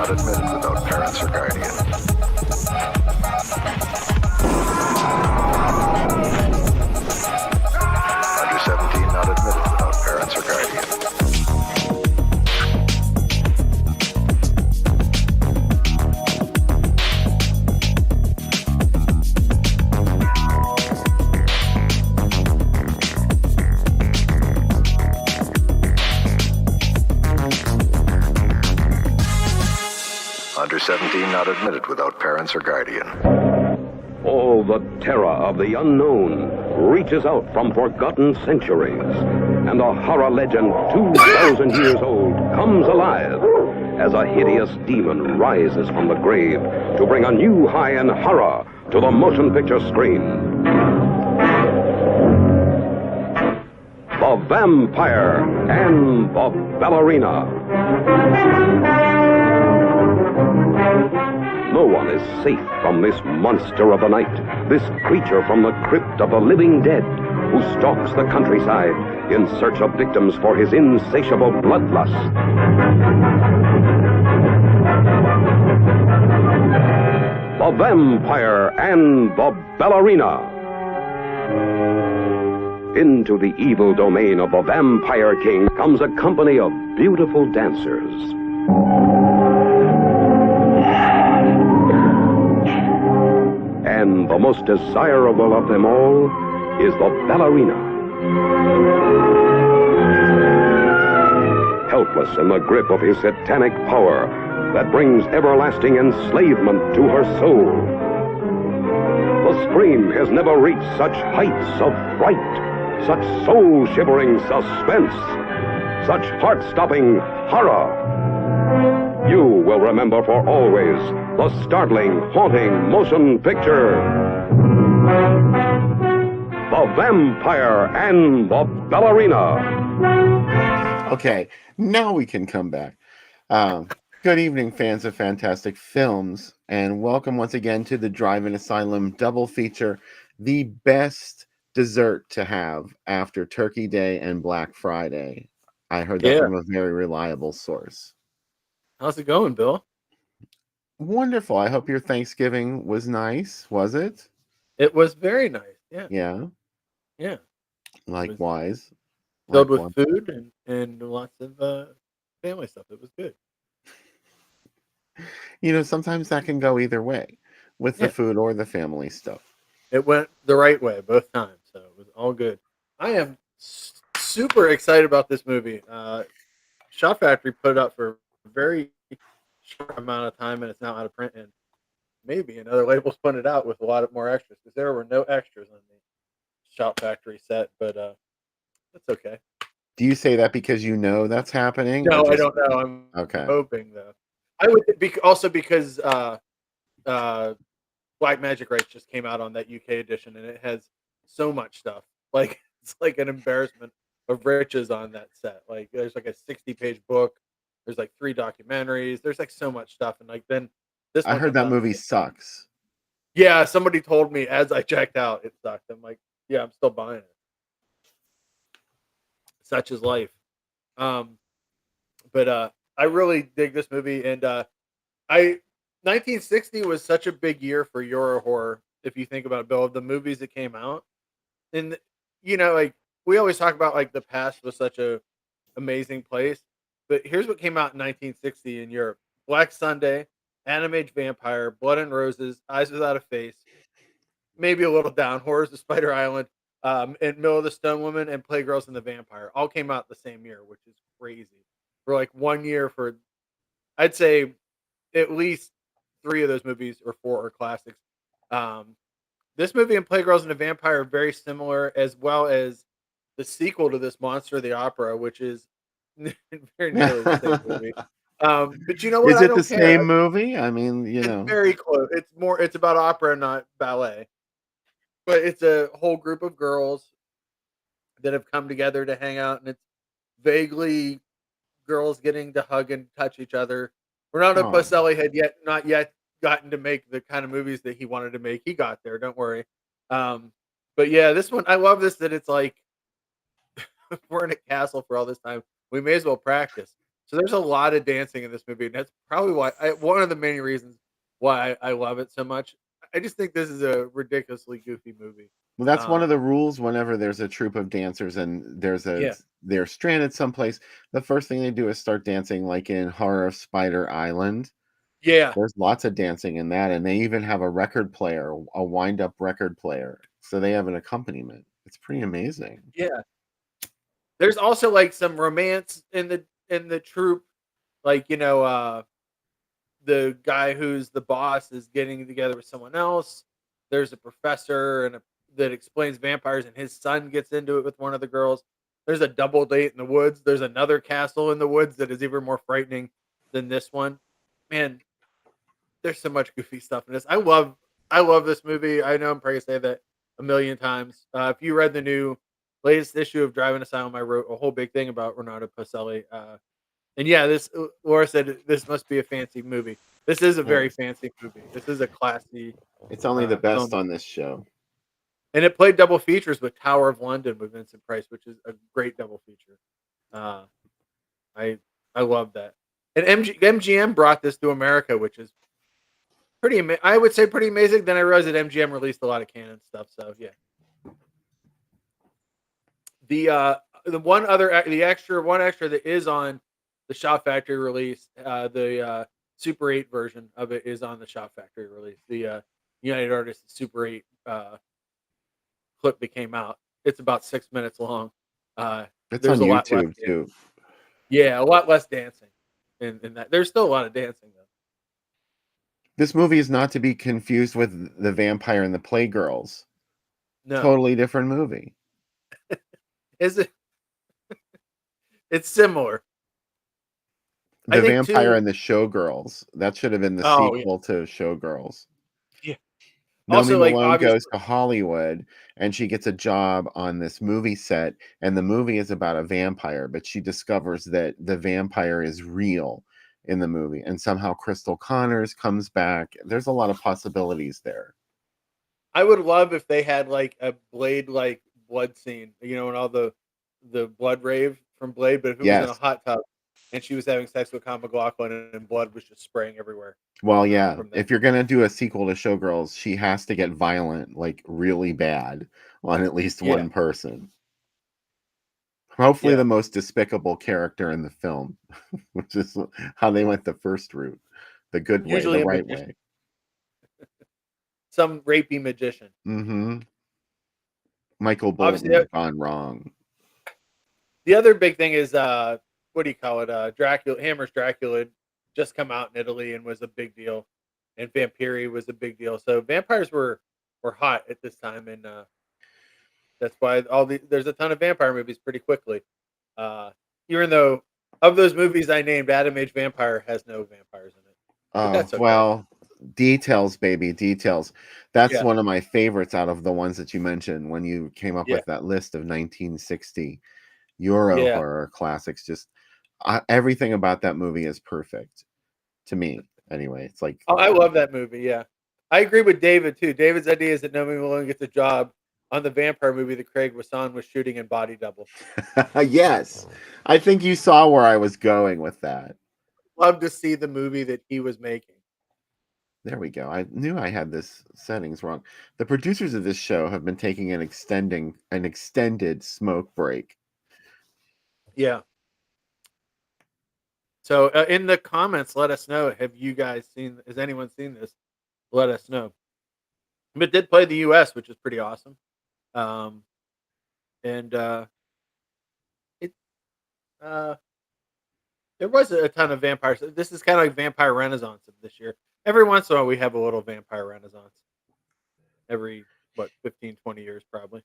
not admitted without parents or guardian. Under 17 not admitted without parents or guardian. Under 17 not admitted without parents or guardian. All the terror of the unknown reaches out from forgotten centuries, and a horror legend 2,000 years old comes alive as a hideous demon rises from the grave to bring a new high in horror to the motion picture screen. The Vampire and the Ballerina. No one is safe from this monster of the night, this creature from the crypt of the living dead, who stalks the countryside in search of victims for his insatiable bloodlust. The Vampire and the Ballerina. Into the evil domain of the Vampire King comes a company of beautiful dancers. And the most desirable of them all is the ballerina. Helpless in the grip of his satanic power that brings everlasting enslavement to her soul. The screen has never reached such heights of fright, such soul-shivering suspense, such heart-stopping horror. You will remember for always the startling, haunting motion picture, The Vampire and the Ballerina. Okay, now we can come back. Good evening, fans of fantastic films, and welcome once again to the Drive-In Asylum double feature, the best dessert to have after Turkey Day and Black Friday. I heard that from a very reliable source. How's it going, Bill? Wonderful. I hope your Thanksgiving was nice. Was it? It was very nice. Yeah. Yeah. Yeah. Likewise. Filled with food and lots of family stuff. It was good. You know, sometimes that can go either way with the food or the family stuff. It went the right way both times, so it was all good. I am super excited about this movie. Shot Factory put it up for a very short amount of time, and it's now out of print. And maybe another label's putting it out with a lot more extras, because there were no extras on the Shot Factory set, but that's okay. Do you say that because you know that's happening? No, I don't know. I'm hoping though. I would also because Black Magic Rights just came out on that UK edition, and it has so much stuff. Like it's like an embarrassment of riches on that set. Like there's like a 60-page book. There's like 3 documentaries. There's like so much stuff, and like then this. I heard that movie sucks. Yeah, somebody told me as I checked out it sucked. I'm like, yeah, I'm still buying it. Such is life. But I really dig this movie, and 1960 was such a big year for Euro horror. If you think about it, Bill, of the movies that came out, and you know, like we always talk about, like the past was such a amazing place. But here's what came out in 1960 in Europe: Black Sunday, Adam Age Vampire, Blood and Roses, Eyes Without a Face, maybe a little down, Horrors of Spider Island, and Mill of the Stone Woman, and Playgirls and the Vampire. All came out the same year, which is crazy. For like 1 year, for I'd say at least 3 of those movies or 4 are classics. This movie and Playgirls and the Vampire are very similar, as well as the sequel to this, Monster of the Opera, which is very nearly the same movie. But you know what? Is it the same movie? I mean, you know, very close. It's about opera, not ballet. But it's a whole group of girls that have come together to hang out, and it's vaguely girls getting to hug and touch each other. Renato Pacelli had not yet gotten to make the kind of movies that he wanted to make. He got there, don't worry. But yeah, this one, I love this, that it's like we're in a castle for all this time. We may as well practice. So there's a lot of dancing in this movie, and that's probably why one of the main reasons why I love it so much. I just think this is a ridiculously goofy movie. Well, that's one of Um, the rules whenever there's a troupe of dancers and yeah, they're stranded someplace. The first thing they do is start dancing, like in Horror of Spider Island. yeah, There's lots of dancing in that, and they even have a record player, a wind-up record player. So they have an accompaniment. It's pretty amazing. yeah. There's also like some romance in the troupe, like the guy who's the boss is getting together with someone else. There's a professor that explains vampires, and his son gets into it with one of the girls. There's a double date in the woods. There's another castle in the woods that is even more frightening than this one. Man, there's so much goofy stuff in this. I love this movie. I know I'm probably gonna say that a million times. If you read the new latest issue of Driving Asylum, I wrote a whole big thing about Renato Pacelli. And yeah, this Laura said this must be a fancy movie. This is a very Yes. fancy movie. This is a classy It's only the film, best on this show. and it played double features with Tower of London with Vincent Price, which is a great double feature. Uh, I I love that. And MGM brought this to America, which is I would say pretty amazing. Then I realized that MGM released a lot of canon stuff. So yeah, the one extra that is on the Shop Factory release, the Super 8 version of it is on the Shop Factory release. The United Artists Super 8 clip that came out. It's about 6 minutes long. It's There's on a lot less. YouTube too. Yeah, a lot less dancing in that. There's still a lot of dancing though. This movie is not to be confused with The Vampire and the Playgirls. No, Totally different movie. is it? It's similar. I The think Vampire too. and the Showgirls. That should have been the Oh yeah, sequel to Showgirls. yeah. Nomi Also, like Malone obviously, goes to Hollywood and she gets a job on this movie set, and the movie is about a vampire, but she discovers that the vampire is real in the movie, and somehow Crystal Connors comes back. There's a lot of possibilities there. I would love if they had like a Blade like blood scene, and all the blood rave from Blade, but if it was in a Yes. hot tub and she was having sex with Kyle MacLachlan and blood was just spraying everywhere Well, yeah, from that. if you're gonna do a sequel to Showgirls, she has to get violent, like really bad, on at least Yeah, one person. Hopefully, yeah. the most despicable character in the film, which is how they went the first route, the good way, the Usually a right magician, way. some rapey magician. Hmm. Michael Obviously, Bolton gone wrong. the other big thing is what do you call it? Dracula, Hammer's Dracula had just come out in Italy and was a big deal, and Vampire was a big deal. So vampires were hot at this time, and that's why there's a ton of vampire movies pretty quickly. Uh, Even though of those movies I named, Adam Age Vampire has no vampires in it, but Oh, that's okay. well, details, baby, details. That's Yeah, one of my favorites out of the ones that you mentioned when you came up yeah, with that list of 1960 Euro yeah. horror classics. Just everything about that movie is perfect to me. Anyway, it's like, Oh, I love that movie. Yeah, I agree with David too. David's idea is that Naomi Malone gets a job on the vampire movie that Craig Wasson was shooting in Body Double. yes, I think you saw where I was going with that. Love to see the movie that he was making. There we go. I knew I had this settings wrong. The producers of this show have been taking an extended smoke break. Yeah. So in the comments, let us know. Have you guys seen? Has anyone seen this? Let us know. But it did play the U.S., which is pretty awesome. Um, and it uh, there was a ton of vampires. This is kind of like vampire renaissance of this year. Every once in a while, we have a little vampire renaissance. Every 15, 20 years, probably.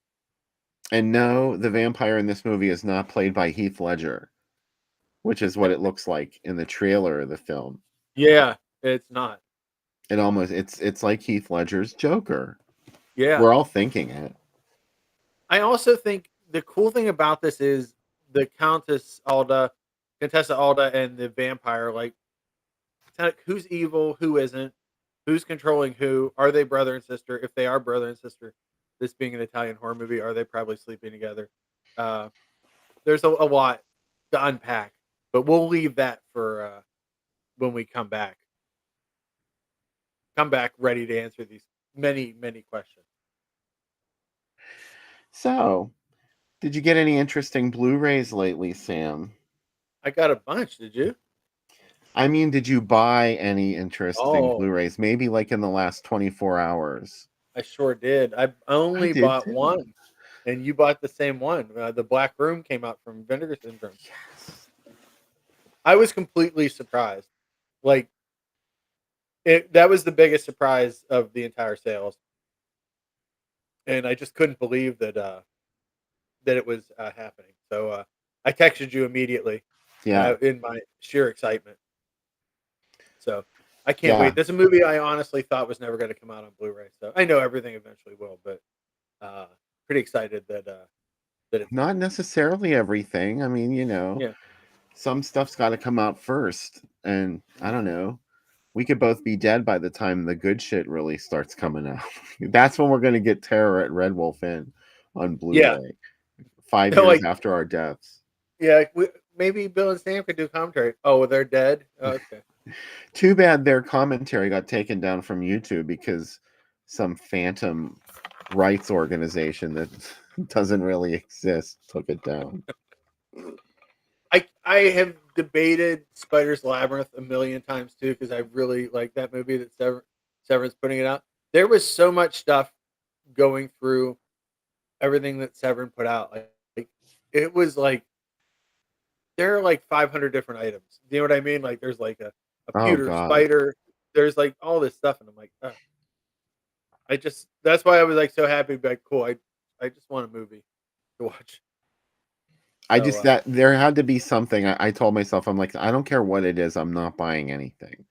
And no, the vampire in this movie is not played by Heath Ledger, which is what it looks like in the trailer of the film. Yeah, it's not. It's like Heath Ledger's Joker. Yeah. We're all thinking it. I also think the cool thing about this is the Contessa Alda, and the vampire. Like, it's not who's evil, who isn't, who's controlling who. Are they brother and sister? If they are brother and sister, this being an Italian horror movie, are they probably sleeping together? Uh, there's a lot to unpack But we'll leave that for when we come back. Come back ready to answer these many, many questions. So, did you get any interesting Blu-rays lately, Sam? I got a bunch. Did you? I mean, did you buy any interesting Oh, Blu-rays? Maybe like in the last 24 hours. I sure did. I I only did bought too. one, and you bought the same one. The Black Room came out from Vinegar Syndrome. Yes. I was completely surprised. Like that was the biggest surprise of the entire sales, and I just couldn't believe that it was happening. So I texted you immediately Yeah. in my sheer excitement. So I can't Yeah. wait. That's a movie I honestly thought was never going to come out on Blu-ray. So I know everything eventually will, but uh, pretty excited that it's Not necessarily everything. I mean, yeah, some stuff's got to come out first. And I don't know. We could both be dead by the time the good shit really starts coming out. That's when we're going to get Terror at Red Wolf Inn on yeah. Blu-ray 5 They're years like after our deaths. yeah. Maybe Bill and Sam could do commentary. Oh, well, they're dead. Oh, okay. Too bad their commentary got taken down from YouTube because some phantom rights organization that doesn't really exist took it down. I have debated Spider's Labyrinth a million times too because I really like that movie that Severin's putting it out. There was so much stuff going through everything that Severin put out. Like it was like there are like 500 different items. Do you know what I mean? Like there's like a Oh pewter God. spider. There's like all this stuff, and I'm like, ugh. I just that's why I was like so happy. Like, cool. I just want a movie to watch. I So just that there had to be something. I told myself, I'm like, I don't care what it is, I'm not buying anything.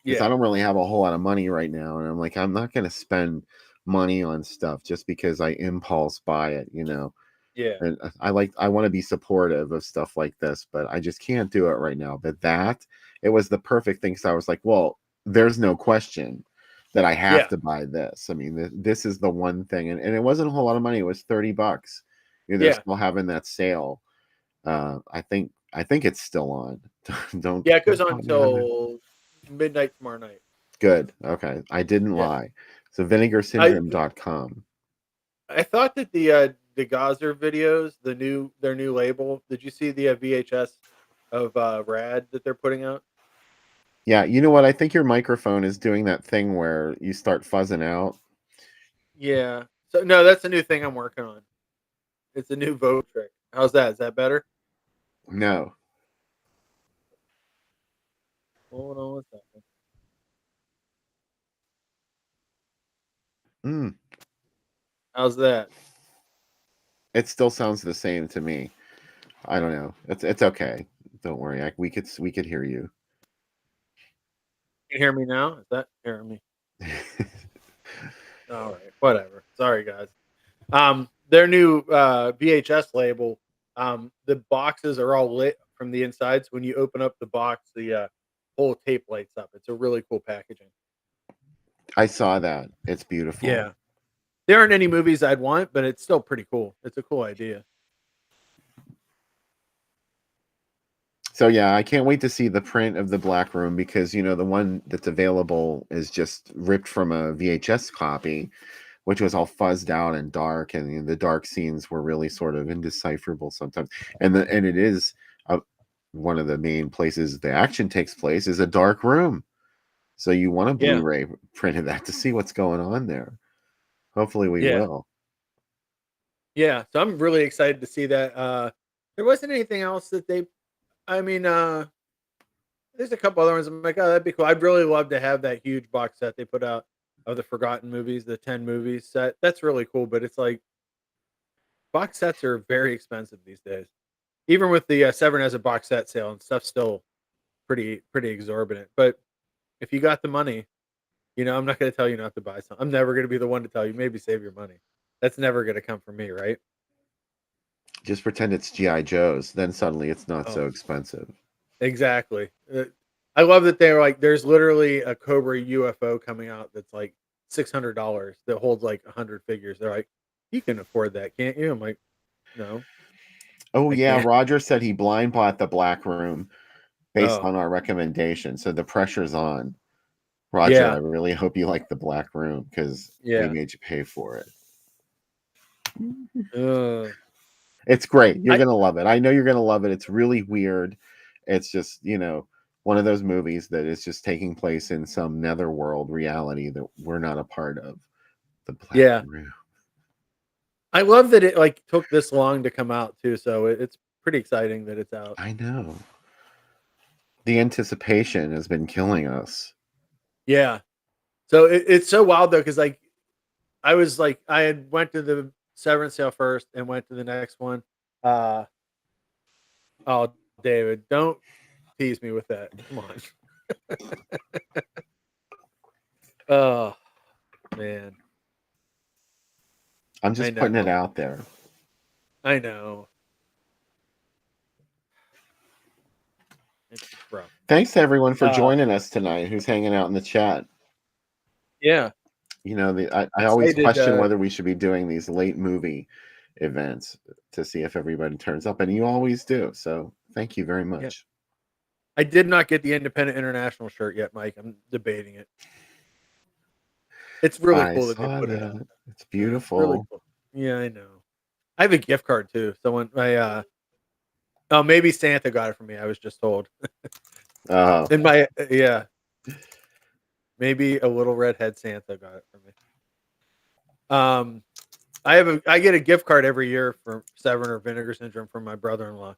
Because I yeah, don't really have a whole lot of money right now. And I'm like, I'm not gonna spend money on stuff just because I impulse buy it. yeah, And I want to be supportive of stuff like this, but I just can't do it right now. But it was the perfect thing. So I was like, well, there's no question that I have yeah, to buy this. I mean, this is the one thing, and it wasn't a whole lot of money. It was $30. They're yeah, still having that sale. I think it's still on. don't yeah. It goes don't on quote me on that. till midnight tomorrow night. Good. Okay, I didn't Yeah, lie. So I vinegarsyndrome.com. I thought that the Gazer videos, their new label. Did you see the VHS of Rad that they're putting out? Yeah, you know what? I think your microphone is doing that thing where you start fuzzing out. Yeah. So no, that's a new thing I'm working on. It's a new vote trick. How's that? Is that better? No. Hold on one second. Mm, How's that? it still sounds the same to me. I don't know. It's okay. Don't worry. We could hear you. You hear me now? Is that hearing me? All right, whatever. Sorry, guys. Their new VHS label. The boxes are all lit from the inside. So when you open up the box, the whole tape lights up. It's a really cool packaging. I saw that. It's beautiful. Yeah, there aren't any movies I'd want, but it's still pretty cool. It's a cool idea. So yeah, I can't wait to see the print of the Black Room because the one that's available is just ripped from a VHS copy, which was all fuzzed out and dark, and the dark scenes were really sort of indecipherable sometimes. And it is one of the main places the action takes place is a dark room. So you want a Yeah, Blu-ray print of that to see what's going on there. Hopefully we yeah, will. yeah. So I'm really excited to see that. There wasn't anything else that they. I mean, there's a couple other ones. I'm like, oh, that'd be cool. I'd really love to have that huge box set they put out of the forgotten movies, the 10 movies set. That's really cool. But it's like box sets are very expensive these days. Even with the Severin as a box set sale and stuff, still pretty exorbitant. But if you got the money, I'm not going to tell you not to buy some. I'm never going to be the one to tell you maybe save your money. That's never going to come from me, right? Just pretend it's GI Joe's, then suddenly it's not Oh, so expensive. exactly. I love that they're like, there's literally a Cobra UFO coming out that's like $600 that holds like 100 figures. They're like, you can afford that, can't you? I'm like, no. Oh I yeah, can't. Roger said he blind bought the Black Room based Oh, on our recommendation. So the pressure's on. Roger, I yeah, really hope you like the Black Room because we yeah. made you pay for it. Uh, It's great. You're I gonna love it. I know you're gonna love it. It's really weird. It's just, one of those movies that is just taking place in some netherworld reality that we're not a part of. The Black yeah. Room. I love that it like took this long to come out too. So it's pretty exciting that it's out. I know. The anticipation has been killing us. Yeah. So it's so wild though, because like I was like I had went to the Severance sale first and went to the next one. Uh oh, David, don't tease me with that. Come on. Oh man, I'm I just putting it know, out there. I know. It's rough. Thanks to everyone for Uh, joining us tonight who's hanging out in the chat. yeah, I always excited. question whether we should be doing these late movie events to see if everybody turns up, and you always do. So thank you very Yeah, much. I did not get the Independent International shirt yet, Mike. I'm debating it. It's really I cool that they saw put it out. that. It's Yeah, it's really beautiful. cool. Yeah, I know. I have a gift card too. Someone, oh, maybe Santa got it for me. I was just told. Oh, In my, yeah, maybe a little redhead Santa got it for me. Um, I get a gift card every year for Severn or Vinegar Syndrome from my brother-in-law,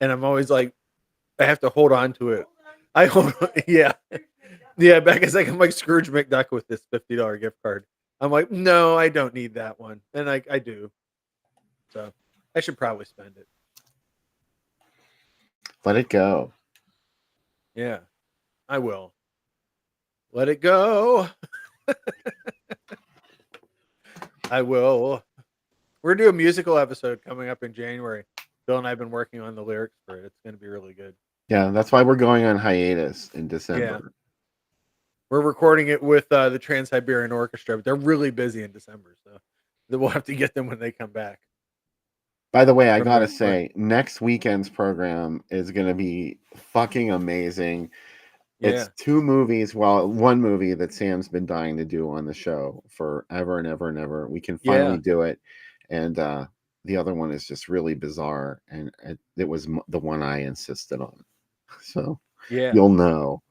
and I'm always like, I have to hold on to it. I hold, yeah, yeah. Becca's like, I'm like Scrooge McDuck with this $50 gift card. I'm like, no, I don't need that one, and I do. So I should probably spend it. let it go. Yeah, I will. Let it go. I will. We're doing a musical episode coming up in January. Bill and I have been working on the lyrics for it. It's going to be really good. Yeah, that's why we're going on hiatus in Yeah. December. We're recording it with the Trans-Siberian Orchestra, but they're really busy in December, so we'll have to get them when they come back By the way, I from their gotta tour. say, next weekend's program is gonna be fucking amazing. It's Yeah. two movies. Well, one movie that Sam's been dying to do on the show forever and ever and ever. We can finally Yeah. do it, and the other one is just really bizarre, and it was the one I insisted on. So Yeah. you'll know.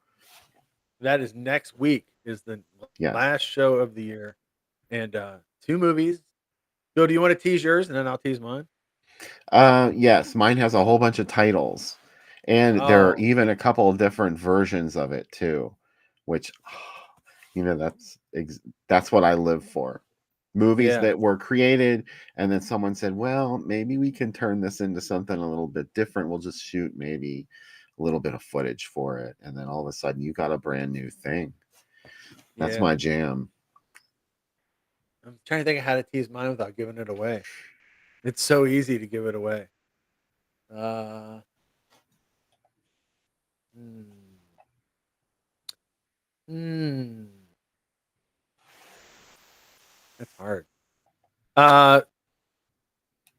That is next week is the Yes. last show of the year. And two movies. Bill, do you want to tease yours and then I'll tease mine? Yes, mine has a whole bunch of titles, and there are Oh, even a couple of different versions of it too, which that's what I live for. Movies yeah. that were created and then someone said, "Well, maybe we can turn this into something a little bit different. We'll just shoot maybe a little bit of footage for it." And then all of a sudden you got a brand new thing. That's Yeah. my jam. I'm trying to think of how to tease mine without giving it away. It's so easy to give it away. Uh, hmm. Hmm. That's hard. Uh,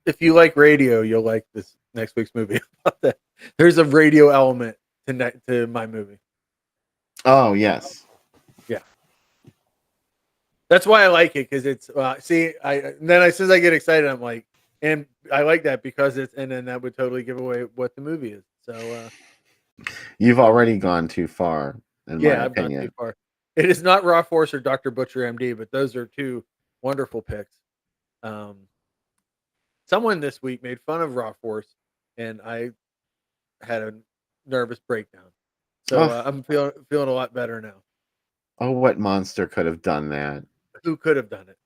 if you like radio, you'll like this next week's movie. About that. There's a radio element to my movie. Oh, yes. Yeah, that's why I like it because it's see, as soon as I get excited, I'm like, and I like that because it's and then that would totally give away what the movie is. So You've already gone too far, in my yeah, I've gone too opinion. far. It is not Raw Force or Dr. Butcher MD, but those are two wonderful picks. Um, Someone this week made fun of Raw Force, and I had a nervous breakdown. So Oh, I'm feeling a lot better now. what monster could have done that? Who could have done it?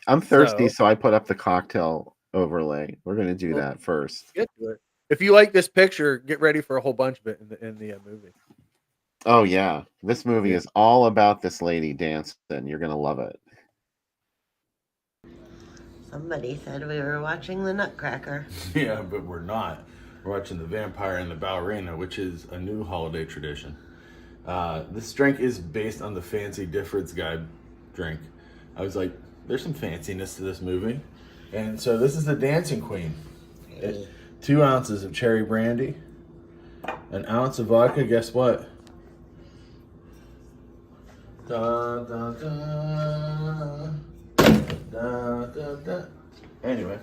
I'm thirsty, So so I put up the cocktail overlay. We're gonna do well, that first. get to it. If you like this picture, get ready for a whole bunch of it in the movie. Oh yeah, this movie Yeah. is all about this lady dancing. You're gonna love it. Somebody said we were watching the Nutcracker. Yeah, but we're not. We're watching The Vampire and the Ballerina, which is a new holiday tradition. This drink is based on the Fancy Difference Guide drink. I was like, there's some fanciness to this movie. And so this is the Dancing Queen. 2 ounces of cherry brandy, an ounce of vodka. Guess what? Da, da, da, da, da, da. Anyway,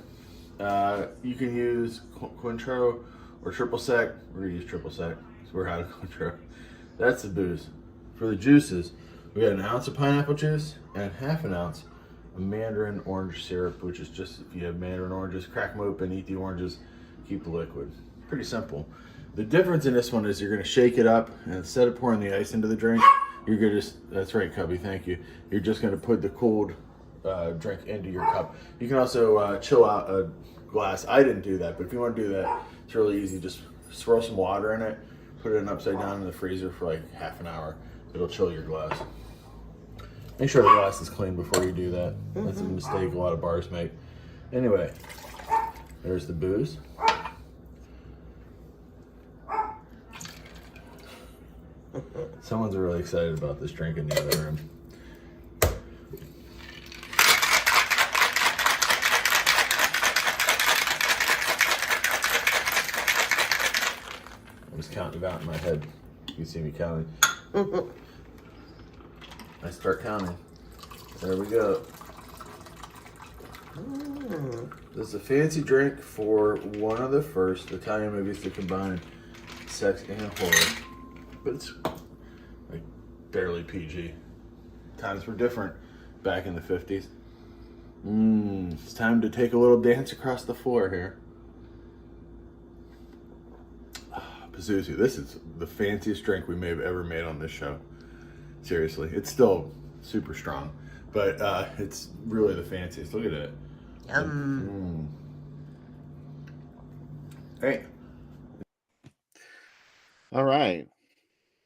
you can use Cointreau or triple sec. We're gonna use triple sec because we're out of Cointreau. That's the booze. For the juices, we got an ounce of pineapple juice and half an ounce of mandarin orange syrup, which is just, if you have mandarin oranges, crack them open, eat the oranges, keep the liquid. Pretty simple. The difference in this one is you're gonna shake it up, and instead of pouring the ice into the drink, you're gonna that's right, Cubby, thank you. You're just gonna put the cold drink into your cup. You can also chill out a glass. I didn't do that, but if you want to do that, it's really easy. Just swirl some water in it, put it in upside down in the freezer for like half an hour. It'll chill your glass. Make sure the glass is clean before you do that. That's a mistake a lot of bars make. Anyway, there's the booze. Someone's really excited about this drink in the other room. I was counting it out in my head. You can see me counting. I start counting. There we go. This is a fancy drink for one of the first Italian movies to combine sex and horror. But it's like barely PG. Times were different back in the 50s. It's time to take a little dance across the floor here. Pazuzu, this is the fanciest drink we may have ever made on this show. Seriously, it's still super strong, but it's really the fanciest. Look at it. Hey. All right.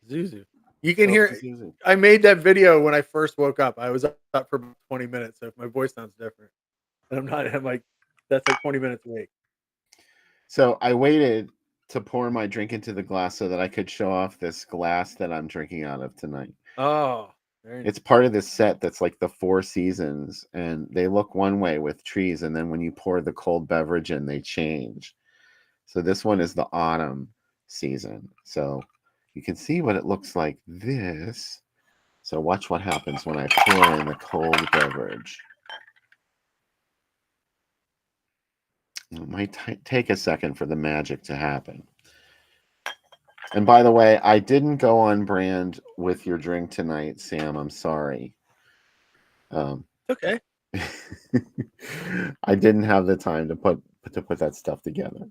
Zuzu. You can hear it. I made that video when I first woke up. I was up for about 20 minutes, so if my voice sounds different. And I'm like, that's like 20 minutes awake. So I waited to pour my drink into the glass so that I could show off this glass that I'm drinking out of tonight. Oh, very nice. It's part of this set that's like the 4 seasons, and they look one way with trees, and then when you pour the cold beverage in, they change. So this one is the autumn season. So you can see what it looks like this. So watch what happens when I pour in the cold beverage. It might take a second for the magic to happen. And by the way, I didn't go on brand with your drink tonight, Sam. I'm sorry. Okay. I didn't have the time to put that stuff together.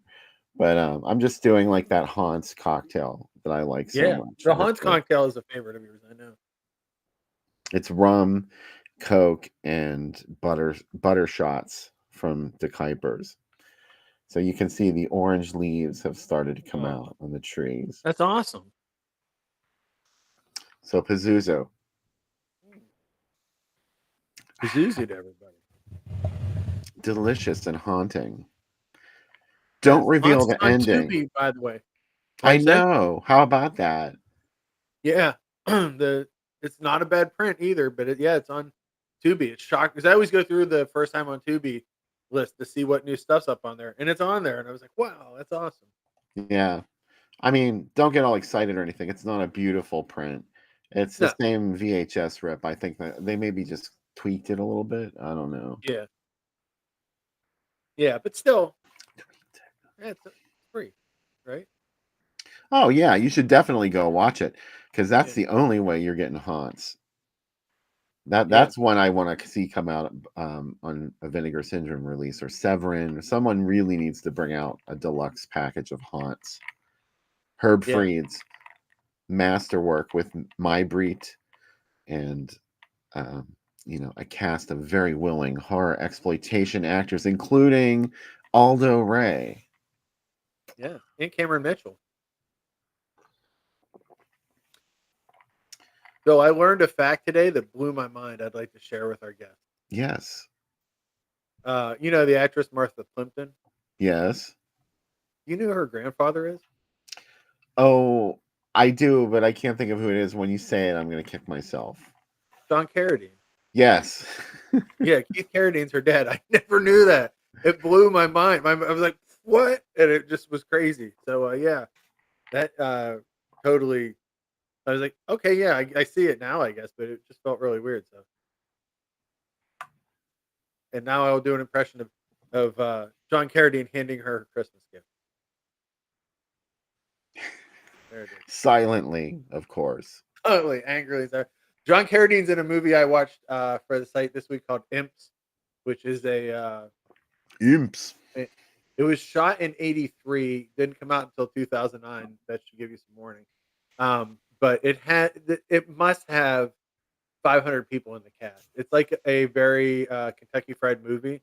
But I'm just doing like that Hans cocktail that I like so much. The Hans cocktail is a favorite of yours, I know. It's rum, Coke, and butter shots from the Kuipers. So you can see the orange leaves have started to come out on the trees. That's awesome. So Pazuzu. Pazuzu to everybody. Delicious and haunting. Don't reveal the ending. Tubi, by the way. I know. How about that? Yeah. It's not a bad print either, but it's on Tubi. It's shocking because I always go through the first time on Tubi list to see what new stuff's up on there, and it's on there, and I was like, wow, that's awesome. Yeah. I mean, don't get all excited or anything. It's not a beautiful print. It's the same VHS rip. I think that they maybe just tweaked it a little bit. I don't know. Yeah. Yeah, but still, it's free, right? Oh yeah, you should definitely go watch it because that's the only way you're getting haunts. That's one I want to see come out on a Vinegar Syndrome release or Severin. Someone really needs to bring out a deluxe package of haunts. Herb Fried's masterwork with My Breet and a cast of very willing horror exploitation actors, including Aldo Ray. Yeah, and Cameron Mitchell. So I learned a fact today that blew my mind. I'd like to share with our guests. Yes. You know the actress Martha Plimpton? Yes. You know who her grandfather is? Oh, I do, but I can't think of who it is. When you say it, I'm going to kick myself. John Carradine. Yes. Yeah, Keith Carradine's her dad. I never knew that. It blew my mind. I was like, what? And it just was crazy. So yeah, that totally. I was like, okay, yeah, I see it now, I guess, but it just felt really weird. So, and now I'll do an impression of John Carradine handing her her Christmas gift. There it is. Silently, of course. Totally angrily. There. John Carradine's in a movie I watched for the site this week called Imps, which is Imps. it was shot in '83, didn't come out until 2009. That should give you some warning. But it must have 500 people in the cast. It's like a very Kentucky Fried Movie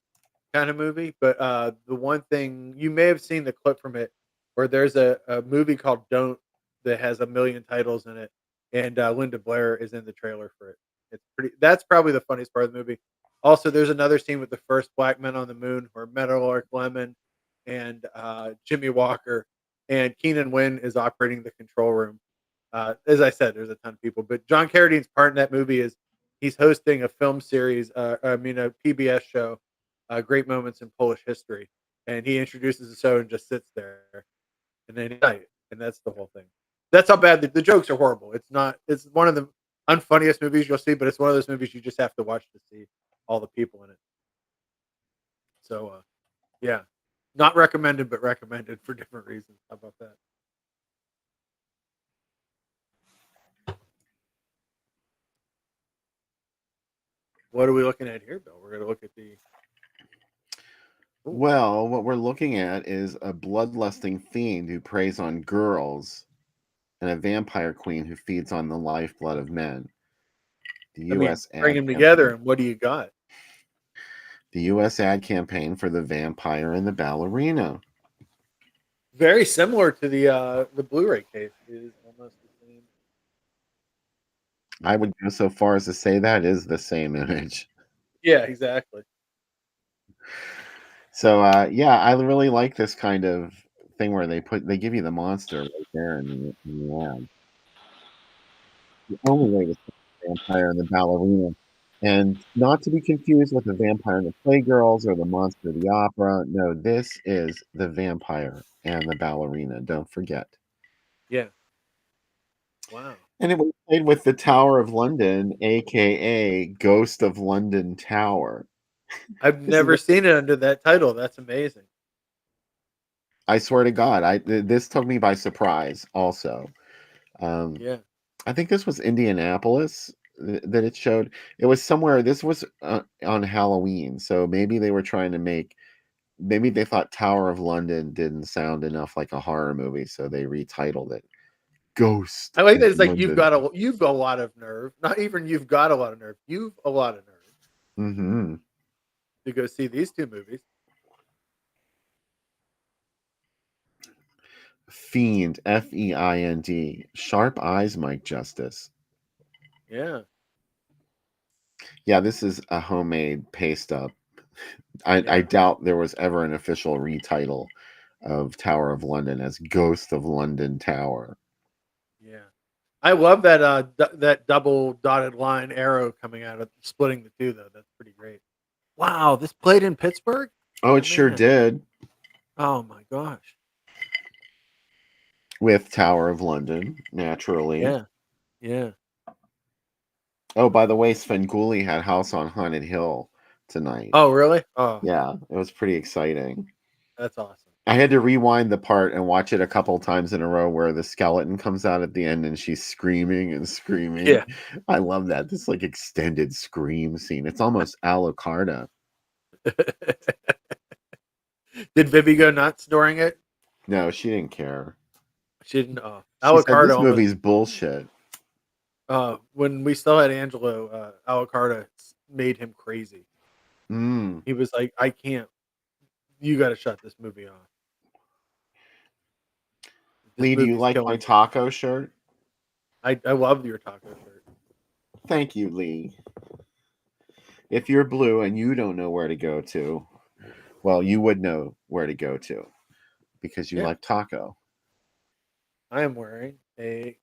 kind of movie. But the one thing you may have seen the clip from it, where there's a movie called Don't that has a million titles in it, and Linda Blair is in the trailer for it. It's pretty. That's probably the funniest part of the movie. Also, there's another scene with the first black men on the moon, where Meadowlark Lemon and Jimmy Walker and Keenan Wynn is operating the control room. As I said, there's a ton of people, but John Carradine's part in that movie is he's hosting a film series. A PBS show, Great Moments in Polish History, and he introduces the show and just sits there, and then and that's the whole thing. That's how bad the jokes are horrible. It's not. It's one of the unfunniest movies you'll see, but it's one of those movies you just have to watch to see all the people in it. So yeah, not recommended, but recommended for different reasons. How about that? What are we looking at here, Bill? We're going to look at the. Ooh. Well, what we're looking at is a bloodlusting fiend who preys on girls and a vampire queen who feeds on the lifeblood of men. The U.S. bring them together, and what do you got? The U.S. ad campaign for the Vampire and the Ballerina. Very similar to the Blu-ray case. It is almost the same. I would go so far as to say that is the same image. Yeah, exactly. So yeah, I really like this kind of thing where they give you the monster right there in the ad. The only way to see the Vampire and the Ballerina, and not to be confused with the Vampire and the Playgirls or the Monster of the Opera. No, this is the Vampire and the Ballerina. Don't forget. Yeah. Wow. And it was played with the Tower of London, aka Ghost of London Tower. I've never seen it under that title. That's amazing. I swear to God, this took me by surprise. Also, Yeah. I think this was Indianapolis that it showed. It was somewhere. This was on Halloween, so maybe they were trying to make. Maybe they thought Tower of London didn't sound enough like a horror movie, so they retitled it Ghost. I like that it's like London. you've got a lot of nerve. Not even you've got a lot of nerve. You've a lot of nerve. Mm-hmm. To go see these two movies. Fiend, F-E-I-N-D. Sharp eyes, Mike Justice. Yeah. Yeah, this is a homemade paste up. I doubt there was ever an official retitle of Tower of London as Ghost of London Tower. Yeah. I love that that double dotted line arrow coming out of splitting the two though. That's pretty great. Wow, this played in Pittsburgh? Oh, it sure did. Oh my gosh. With Tower of London, naturally. Yeah. Yeah. Oh, by the way, Svengoolie had House on Haunted Hill tonight. Oh, really? Oh. Yeah, it was pretty exciting. That's awesome. I had to rewind the part and watch it a couple times in a row where the skeleton comes out at the end and she's screaming and screaming. Yeah. I love that. This like extended scream scene. It's almost Alucarda. Did Vivi go nuts during it? No, she didn't care. She didn't. She said, this movie's bullshit. When we still had Angelo, Alucarda made him crazy. Mm. He was like, I can't. You got to shut this movie off. Lee, do you like my taco shirt? I love your taco shirt. Thank you, Lee. If you're blue and you don't know where to go to, well, you would know where to go to because you like taco. I am wearing a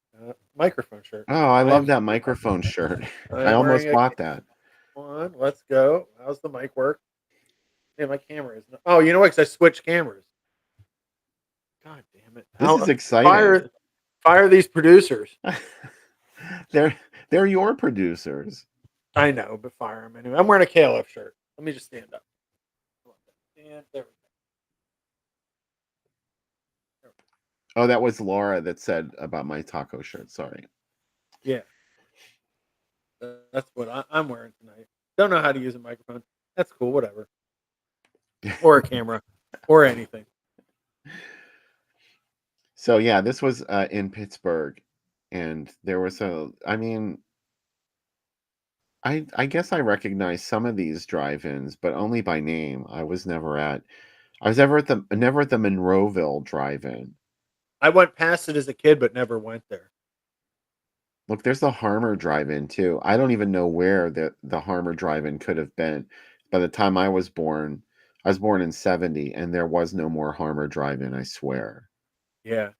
microphone shirt. Oh, I love that microphone shirt. I almost bought that. Let's go. How's the mic work? Yeah, my camera is not. Oh, you know what? Because I switched cameras. This is exciting. Fire these producers. They're your producers. I know, but fire them anyway. I'm wearing a KLF shirt. Let me just stand up. And there we go. Oh, that was Laura that said about my taco shirt. Sorry. Yeah. That's what I'm wearing tonight. Don't know how to use a microphone. That's cool, whatever. Or a camera. Or anything. So yeah, this was in Pittsburgh, and there was I guess I recognize some of these drive-ins, but only by name. I was never at the Monroeville drive-in. I went past it as a kid, but never went there. Look, there's the Harmer drive-in too. I don't even know where the Harmer drive-in could have been. By the time I was born in 70, and there was no more Harmer drive-in, I swear. Yeah.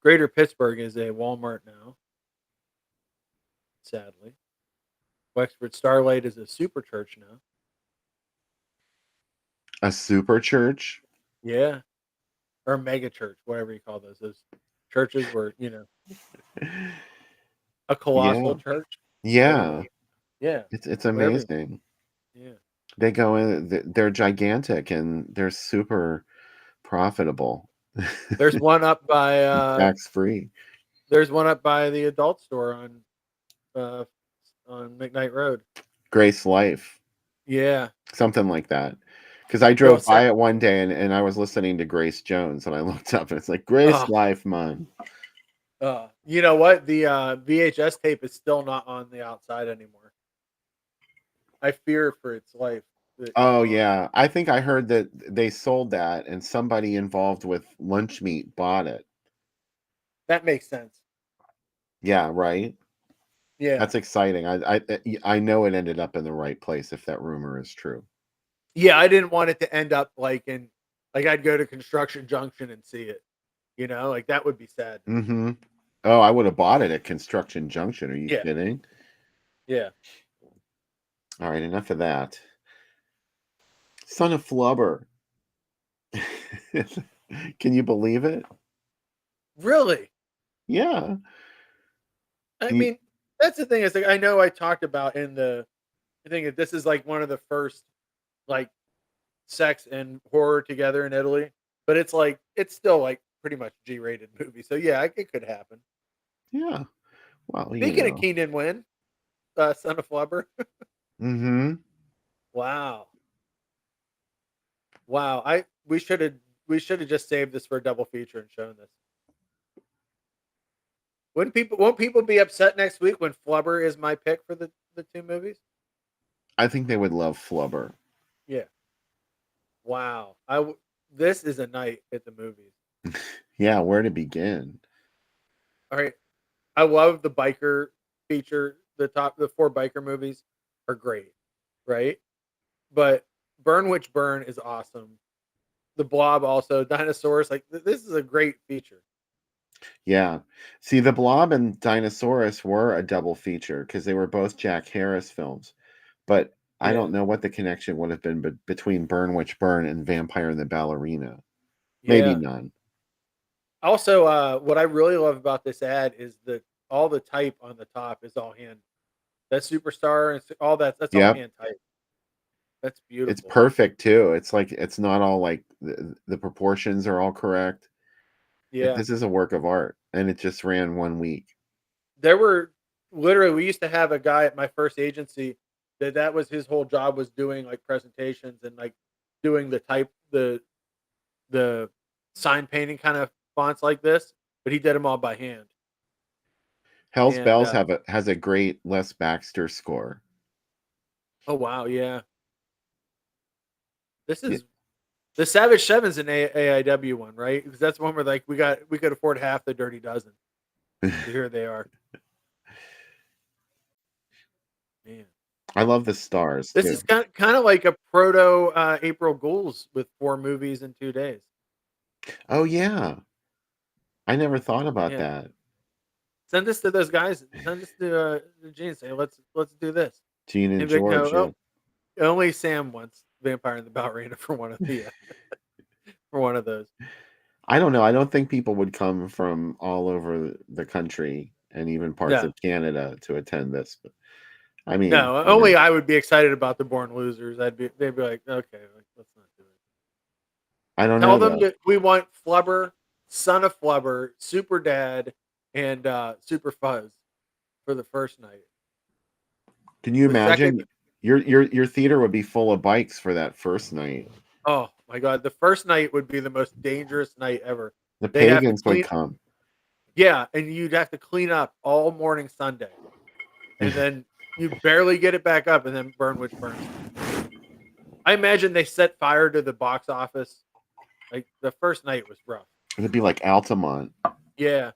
Greater Pittsburgh is a Walmart now. Sadly. Wexford Starlight is a super church now. A super church? Yeah. Or a mega church, whatever you call those. Those churches where, a colossal church. Yeah. Yeah. It's amazing. Yeah. They go in, they're gigantic and they're super profitable. There's one up by tax free. There's one up by the adult store on McKnight Road. Grace Life. Yeah. Something like that. Because I drove by it one day and I was listening to Grace Jones and I looked up and it's like Grace Life, man. You know what? The VHS tape is still not on the outside anymore. I fear for its life. Oh yeah. I think I heard that they sold that and somebody involved with Lunch Meat bought it. That makes sense. Yeah, right? Yeah. That's exciting. I know it ended up in the right place if that rumor is true. Yeah, I didn't want it to end up like I'd go to Construction Junction and see it. Like that would be sad. Mm-hmm. Oh, I would have bought it at Construction Junction. Are you kidding? Yeah. All right, enough of that. Son of Flubber. Can you believe it? Really? Yeah. I mean, that's the thing is like I know I talked about I think that this is like one of the first like sex and horror together in Italy, but it's still like pretty much G-rated movie. So yeah, it could happen. Yeah. Well, Speaking of Keenan Wynn, Son of Flubber. Mm-hmm. Wow. We should have just saved this for a double feature and shown this. Won't people be upset next week when Flubber is my pick for the two movies? I think they would love Flubber. Yeah. Wow. This is a night at the movies. Yeah, where to begin? All right. I love the biker feature. The 4 biker movies are great, right? But Burn Witch Burn is awesome. The Blob also, Dinosaurs, like this is a great feature. Yeah. See, The Blob and Dinosaurus were a double feature because they were both Jack Harris films. But I don't know what the connection would have been between Burn Witch Burn and Vampire and the Ballerina. Maybe none. Also, what I really love about this ad is that all the type on the top is all hand. That Superstar and all that's all hand type. That's beautiful. It's perfect too. It's like it's not all like the proportions are all correct. Yeah. This is a work of art and it just ran 1 week. There were literally we used to have a guy at my first agency that was his whole job was doing like presentations and like doing the type the sign painting kind of fonts like this, but he did them all by hand. Hell's Bells has a great Les Baxter score. Oh wow, yeah. This is the Savage Seven's an AIW one, right? Because that's one where like we could afford half the Dirty Dozen. So here they are. Man, I love the stars. This is kind of like a proto April Ghouls with 4 movies in 2 days. Oh yeah, I never thought about that. Send this to those guys. Send this to Gene and say, let's do this. Gene and George. Go, only Sam wants Vampire and the Ballerina for one of the for one of those. I don't know. I don't think people would come from all over the country and even parts No, of Canada to attend this. But I mean, no. you know, Only I would be excited about the Born Losers. They'd be like, okay, like, let's not do it. I don't Tell know them though. that we want Flubber, Son of Flubber, Super Dad, and Super Fuzz for the first night. Can you The second, imagine your theater would be full of bikes for that first night? oh my god, the first night would be the most dangerous night ever. The They'd have to pagans would clean, come. yeah, and you'd have to clean up all morning Sunday, and then you barely get it back up, and then burn witch burns. I imagine they set fire to the box office. Like the first night was rough. It'd be like Altamont. Yeah,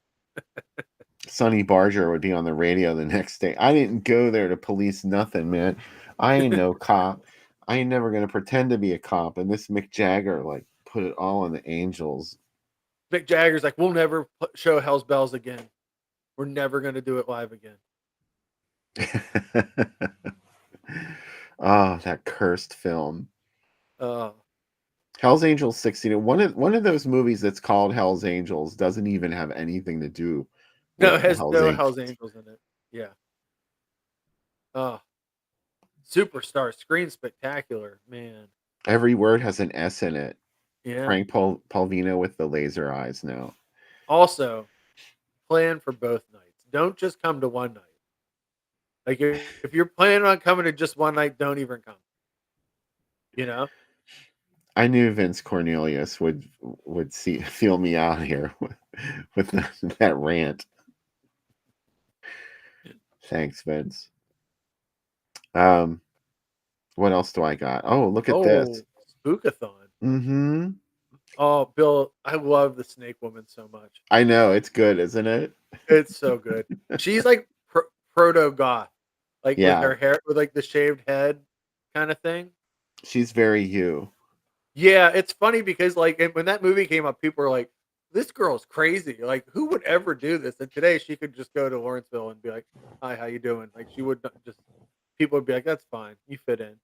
Sonny Barger would be on the radio the next day. I didn't go there to police nothing, man. I ain't no cop. I ain't never gonna pretend to be a cop. And this Mick Jagger like put it all on the Angels. Mick Jagger's like, we'll never show Hell's Bells again. We're never gonna do it live again. Oh, that cursed film. Uh, Hell's Angels 16. One of those movies that's called Hell's Angels doesn't even have anything to do no, with it the has Hell's no Angels. Hell's Angels in it. Yeah. Superstar, screen spectacular, man. Every word has an S in it. Yeah. Frank Palvino with the laser eyes now. Also, plan for both nights. Don't just come to one night. Like if you're planning on coming to just one night, don't even come. You know? I knew Vince Cornelius would feel me out here with that rant. Thanks, Vince. What else do I got? Oh, look at this. Spookathon. Mm-hmm. Oh, Bill, I love the Snake Woman so much. I know, it's good, isn't it? It's so good. She's like proto goth, like with Yeah. her hair, with like the shaved head kind of thing. She's very you. Yeah, it's funny because like when that movie came up, people were like, "This girl's crazy. Like, who would ever do this?" And today, she could just go to Lawrenceville and be like, "Hi, how you doing?" Like, she would not just people would be like, "That's fine, you fit in."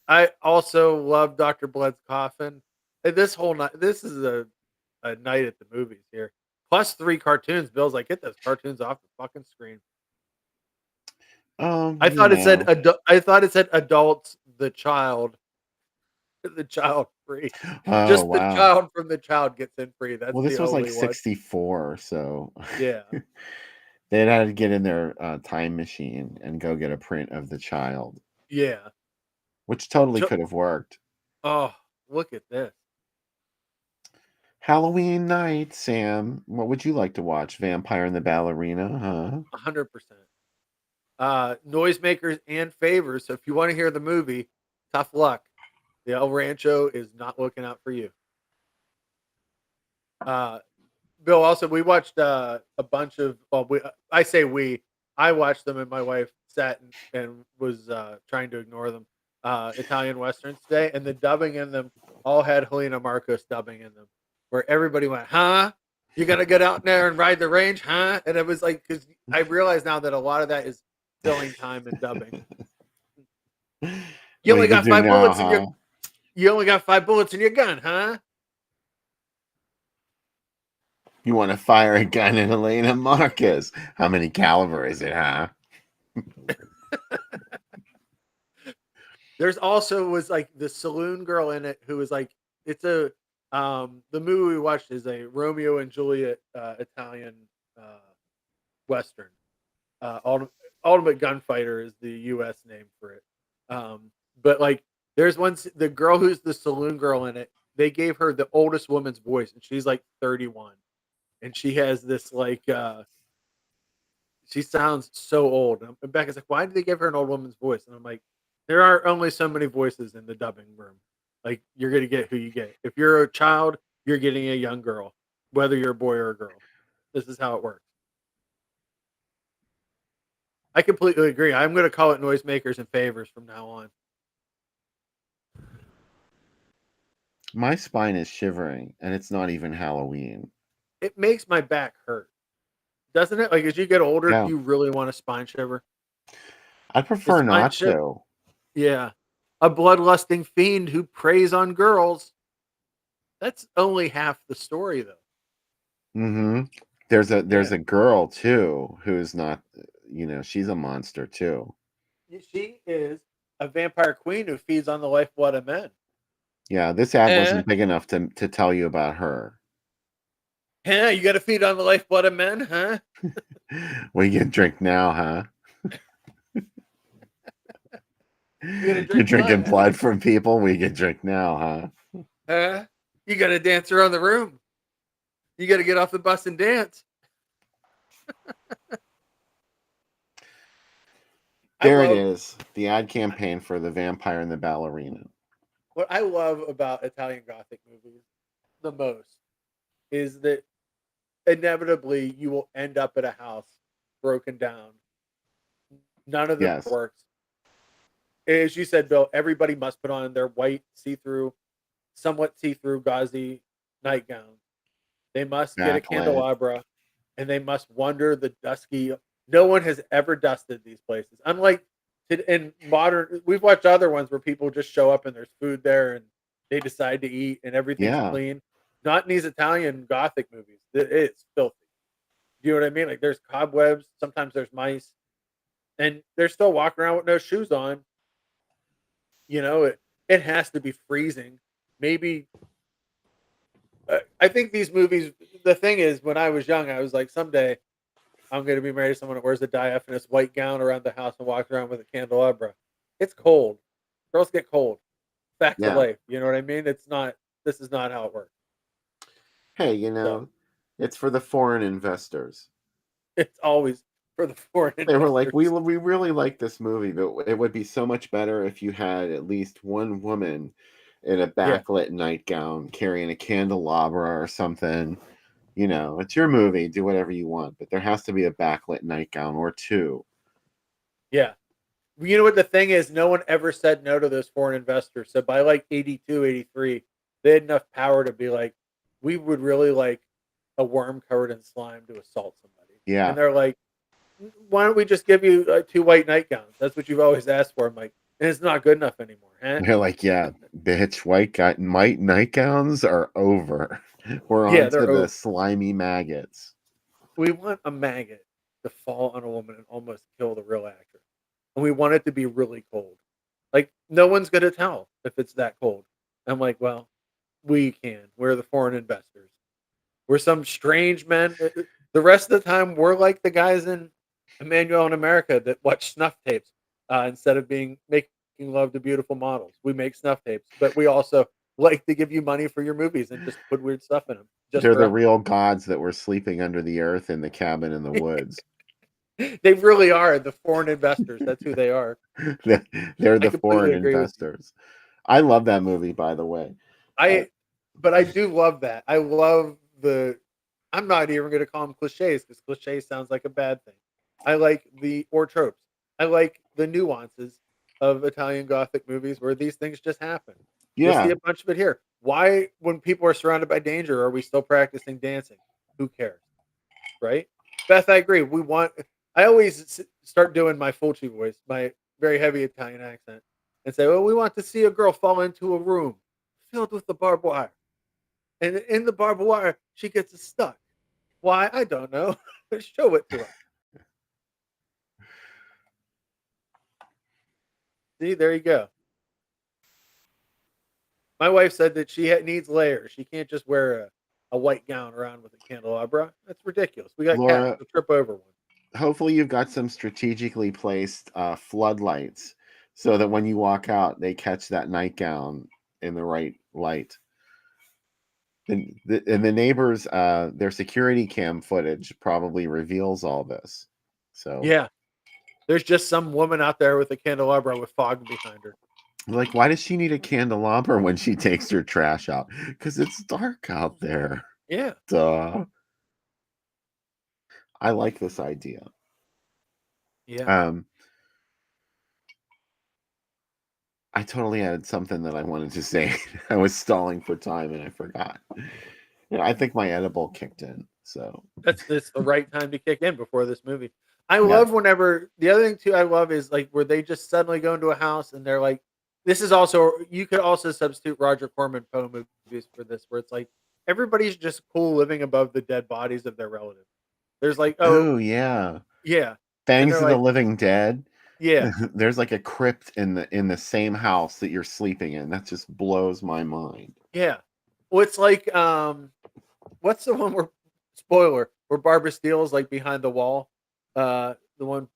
I also love Dr. Blood's Coffin. And this whole night, this is a night at the movies here. Plus 3 cartoons. Bill's like, "Get those cartoons off the fucking screen." I thought it said adults, the child free. Oh, Just the wow. child from the child gets in free. That's Well, this the was like only one. 64, so Yeah. they had to get in their time machine and go get a print of the child, Yeah. which totally So- could have worked. Oh, look at this. Halloween night, Sam. What would you like to watch? Vampire and the Ballerina, huh? 100%. Noisemakers and favors. So if you want to hear the movie, tough luck. The El Rancho is not looking out for you. Bill, also, we watched a bunch of, well, I watched them and my wife sat and was trying to ignore them. Italian Westerns today, and the dubbing in them all had Helena Marcos dubbing in them, where everybody went, huh? You're going to get out there and ride the range, huh? And it was like, because I realize now that a lot of that is filling time and dubbing. You only got 5 bullets in your You only got 5 bullets in your gun, huh? You want to fire a gun at Helena Marcos? How many caliber is it, huh? There's also was like the saloon girl in it who was like, it's the movie we watched is a Romeo and Juliet Italian Western. Ultimate Gunfighter is the US name for it. But like there's the girl who's the saloon girl in it, they gave her the oldest woman's voice and she's like 31. And she has this like she sounds so old. And Becca's like, why did they give her an old woman's voice? And I'm like, there are only so many voices in the dubbing room. Like you're gonna get who you get. If you're a child, you're getting a young girl, whether you're a boy or a girl. This is how it works. I completely agree. I'm gonna call it noisemakers and favors from now on. My spine is shivering, and it's not even Halloween. It makes my back hurt. Doesn't it? Like as you get older, Yeah. do you really want a spine shiver? I prefer It's not spine to. Yeah. A bloodlusting fiend who preys on girls. That's only half the story, though. Mm-hmm. There's Yeah. a girl too who's not, she's a monster too. She is a vampire queen who feeds on the lifeblood of men. Yeah, this ad Eh? wasn't big enough to tell you about her. Huh? You got to feed on the lifeblood of men, huh? We can drink now, huh? You got to You're drink drinking blood, huh? blood from people. We can drink now, huh? Huh? You got to dance around the room. You got to get off the bus and dance. I There it love is. The ad campaign for The Vampire and the Ballerina. what I love about Italian Gothic movies the most is that inevitably you will end up at a house broken down. None of them Yes. works. As you said, Bill, everybody must put on their white, see-through, somewhat see-through gauzy nightgowns. They must get a Backlit. candelabra, and they must wander the dusky. No one has ever dusted these places. Unlike in modern, we've watched other ones where people just show up and there's food there and they decide to eat and everything's Yeah. clean. Not in these Italian Gothic movies. It's filthy. Do you know what I mean? Like there's cobwebs. Sometimes there's mice, and they're still walking around with no shoes on. It has to be freezing. Maybe I think these movies. The thing is, when I was young, I was like, someday I'm going to be married to someone that wears a diaphanous white gown around the house and walks around with a candelabra. It's cold. Girls get cold. Back to Yeah. life. You know what I mean? It's not. This is not how it works. Hey, So it's for the foreign investors. it's always for the foreign They were like, investors. we really like this movie, but it would be so much better if you had at least one woman in a Yeah, backlit nightgown carrying a candelabra or something. It's your movie, do whatever you want, but there has to be a backlit nightgown or two. yeah. You know what the thing is? No one ever said no to those foreign investors. So by like 82, 83, they had enough power to be like, we would really like a worm covered in slime to assault somebody. Yeah. And they're like, why don't we just give you two white nightgowns? That's what you've always asked for. I'm like, and it's not good enough anymore, huh? They're like, yeah, bitch, white nightgowns are over. We're on Yeah, to they're the over. slimy maggots. We want a maggot to fall on a woman and almost kill the real actor. And we want it to be really cold. Like, no one's going to tell if it's that cold. I'm like, well, we can. We're the foreign investors. We're some strange men. The rest of the time, we're like the guys in Emmanuel in America that watch snuff tapes instead of making love to beautiful models. We make snuff tapes, but we also like to give you money for your movies and just put weird stuff in them just They're for the us. real gods that were sleeping under the earth in the cabin in the woods. They really are the foreign investors. That's who they are. They're I the completely foreign agree with you. investors. I love that movie, by the way. But I do love that. I love the. I'm not even going to call them cliches because cliche sounds like a bad thing. I like the or tropes. I like the nuances of Italian Gothic movies where these things just happen. You'll see Yeah, a bunch of it here. Why, when people are surrounded by danger, are we still practicing dancing? Who cares, right? Beth, I agree. I always start doing my Fulci voice, my very heavy Italian accent, and say, "Well, we want to see a girl fall into a room filled with the barbed wire, and in the barbed wire, she gets stuck. Why? I don't know. Show it to us." See, there you go. My wife said that she needs layers. She can't just wear a white gown around with a candelabra. That's ridiculous. We got cats. Laura, We'll trip over one. hopefully you've got some strategically placed floodlights so that when you walk out, they catch that nightgown in the right light. And the neighbors, their security cam footage probably reveals all this. So, Yeah, there's just some woman out there with a candelabra with fog behind her. like, why does she need a candelabra when she takes her trash out? Because it's dark out there. Yeah, Duh. I like this idea. yeah. Um, I totally had something that I wanted to say. I was stalling for time and I forgot. I think my edible kicked in. So, That's the right time to kick in before this movie. I yeah. love whenever the other thing too I love is like where they just suddenly go into a house and they're like this is also, you could also substitute Roger Corman Poe movies for this, where it's like everybody's just cool living above the dead bodies of their relatives. There's like, oh Oh yeah, yeah, and Bangs they're of the like, Living Dead. yeah, There's like a crypt in the same house that you're sleeping in. That just blows my mind. yeah. Well, it's like, what's the one where, spoiler, where Barbara Steele's like behind the wall, the one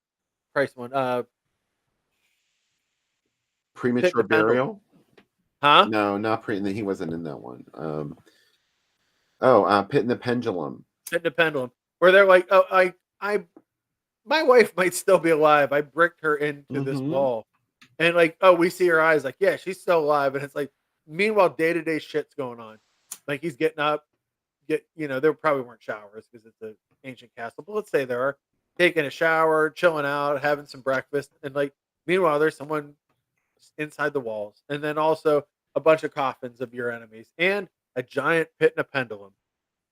Christ one, Pit in Premature the Pendulum, Burial? huh? No, not pre. He wasn't in that one. Pit in the Pendulum. Pit in the Pendulum, where they're like, oh, I my wife might still be alive. I bricked her into this Mm-hmm. wall. And like, oh, we see her eyes like, yeah, she's still alive. And it's like, meanwhile, day-to-day shit's going on. Like he's getting up, there probably weren't showers because it's an ancient castle, but let's say there are, taking a shower, chilling out, having some breakfast. And like, meanwhile, there's someone inside the walls. And then also a bunch of coffins of your enemies and a giant pit and a pendulum.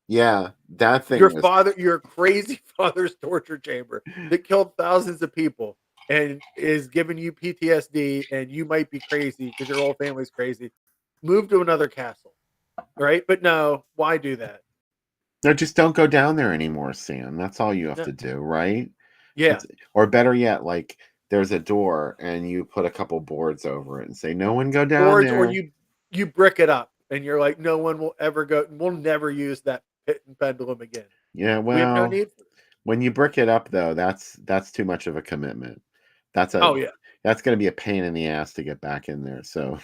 Yeah, that thing was. Your crazy father's torture chamber that killed thousands of people and is giving you PTSD, and you might be crazy because your whole family's crazy. Move to another castle, right? But no, why do that? No, just don't go down there anymore, Sam. That's all you have No. to do, right? Yeah, Or better yet, like there's a door and you put a couple boards over it and say, "No one go down boards, or there." you brick it up, and you're like, no one will ever go. We'll never use that pit and pendulum again. Yeah, We have no well, need for it. when you brick it up though, that's too much of a commitment. That's Oh yeah. going to be a pain in the ass to get back in there. So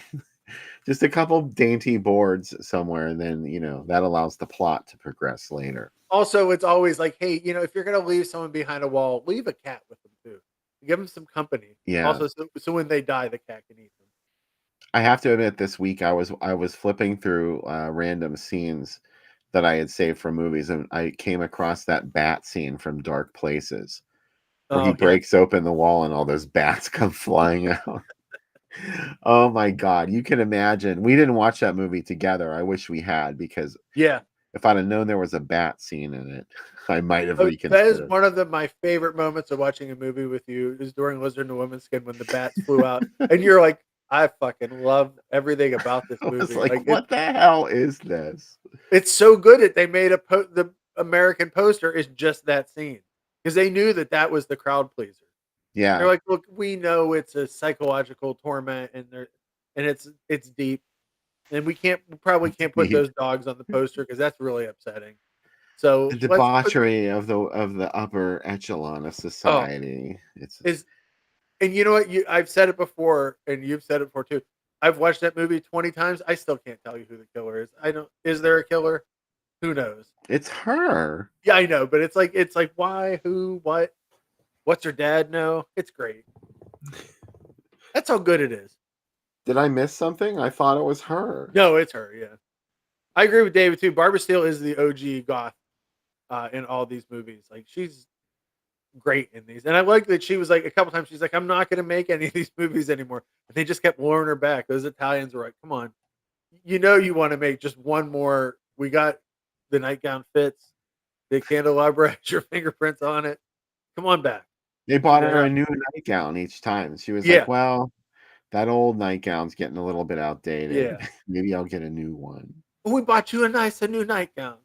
just a couple dainty boards somewhere, and then that allows the plot to progress later. Also, it's always like, hey, if you're gonna leave someone behind a wall, leave a cat with them too. Give them some company. Yeah. Also, so when they die, the cat can eat them. I have to admit, this week I was flipping through random scenes that I had saved from movies, and I came across that bat scene from Dark Places, where he Oh yeah, breaks open the wall and all those bats come flying out. Oh my God, you can imagine. We didn't watch that movie together. I wish we had, because yeah. if I'd have known there was a bat scene in it, I might have That is reconsidered. one of my favorite moments of watching a movie with you is during Lizard and Woman's Skin when the bats flew out, and you're like, I fucking love everything about this I was movie. like, Like what the hell is this? it's so good that they made the American poster is just that scene because they knew that was the crowd pleaser. They're Yeah. like, look, we know it's a psychological torment, and it's deep, and we probably can't put The those dogs on the poster because that's really upsetting. So let's put debauchery of the upper echelon of oh society. It's is and you know what, I've said it before, and you've said it before too. I've watched that movie 20 times. I still can't tell you who the killer is. I don't. Is there a killer? Who knows? it's her. Yeah, I know, but it's like why, who, what? What's her dad know? It's great. That's how good it is. Did I miss something? I thought it was her. No, it's her. Yeah, I agree with David too. Barbara Steele is the OG goth in all these movies. Like she's great in these, and I like that she was like a couple times. She's like, "I'm not going to make any of these movies anymore," and they just kept luring her back. Those Italians were like, "Come on, you want to make just one more? We got the nightgown fits, the candelabra has your fingerprints on it. Come on back." They bought her Yeah, a new nightgown each time. She was yeah, like, "Well, that old nightgown's getting a little bit outdated. yeah. Maybe I'll get a new one." We bought you a new nightgown.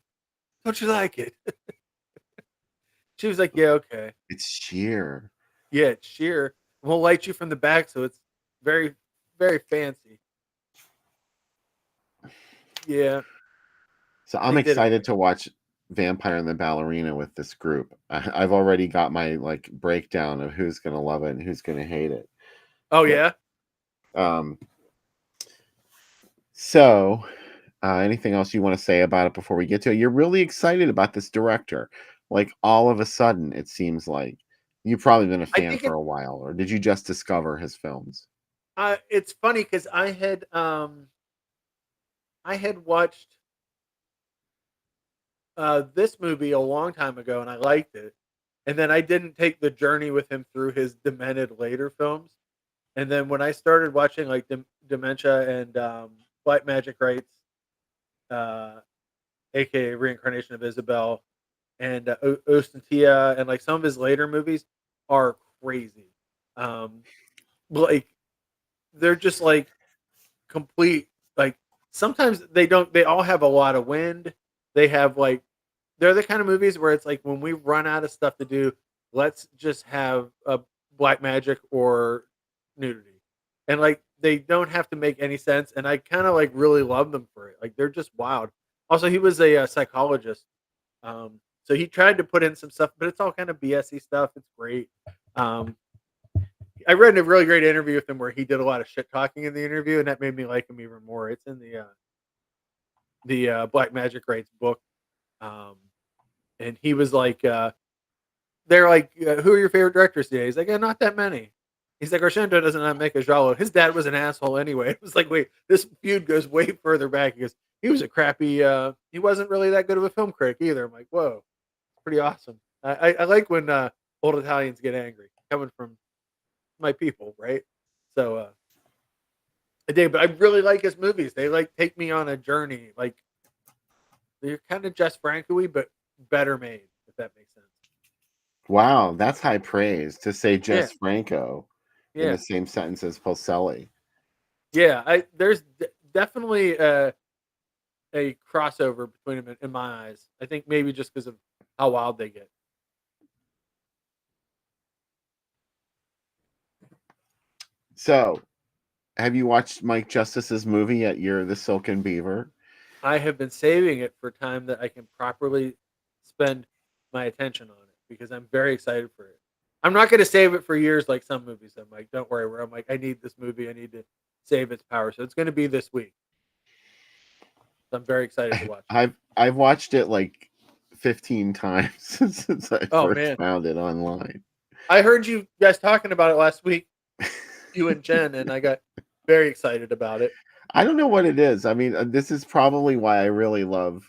Don't you like it? She was like, "Yeah, okay. It's sheer. Yeah, it's sheer. We'll light you from the back, so it's very, very fancy." Yeah, So I'm they did it excited right. to watch Vampire and the Ballerina with this group. I've already got my breakdown of who's gonna love it and who's gonna hate it. Oh But, yeah. um, so anything else you want to say about it before we get to it? You're really excited about this director. Like all of a sudden, it seems like you've probably been a I fan think for a while, or did you just discover his films? it's funny because I had watched this movie a long time ago and I liked it, and then I didn't take the journey with him through his demented later films. And then when I started watching like Dementia and Black Magic Rites, uh, aka Reincarnation of Isabel, and Ostentia, and like some of his later movies are crazy. Um, like they're just like complete, like, sometimes they all have a lot of wind. They have, like, they're the kind of movies where it's like, when we run out of stuff to do, let's just have a black magic or nudity. And, like, they don't have to make any sense, and I kinda, like, really love them for it. Like, they're just wild. Also, he was a, psychologist, so he tried to put in some stuff, but it's all kind of BS-y stuff. It's great. Um, I read a really great interview with him where he did a lot of shit talking in the interview, and that made me like him even more. It's in the Black Magic Rights book. Um, and he was like, they're like, "Who are your favorite directors today?" He's like, "Not that many." He's like, "Argento doesn't not make a giallo. His dad was an asshole anyway." It was like, wait, this feud goes way further back. He goes, "He was a crappy. He wasn't really that good of a film critic either." I'm like, "Whoa, pretty awesome." I like when old Italians get angry, coming from my people, right? So I did, but I really like his movies. They like take me on a journey. Like, they're kind of Jess Franco-y, but better made, if that makes sense. Wow, that's high praise to say Yeah, Jess Franco in yeah, the same sentence as Polselli. yeah. There's definitely a crossover between them in my eyes. I think maybe just because of how wild they get. So, have you watched Mike Justice's movie yet? You're the Silken Beaver. I have been saving it for time that I can properly spend my attention on it because I'm very excited for it. I'm not going to save it for years like some movies. I'm like, don't worry, where I'm like, I need this movie. I need to save its power. So it's going to be this week. So I'm very excited to watch it. I've watched it like 15 times since I Oh first man, found it online. I heard you guys talking about it last week, you and Jen, and I got very excited about it. I don't know what it is. I mean, this is probably why I really love.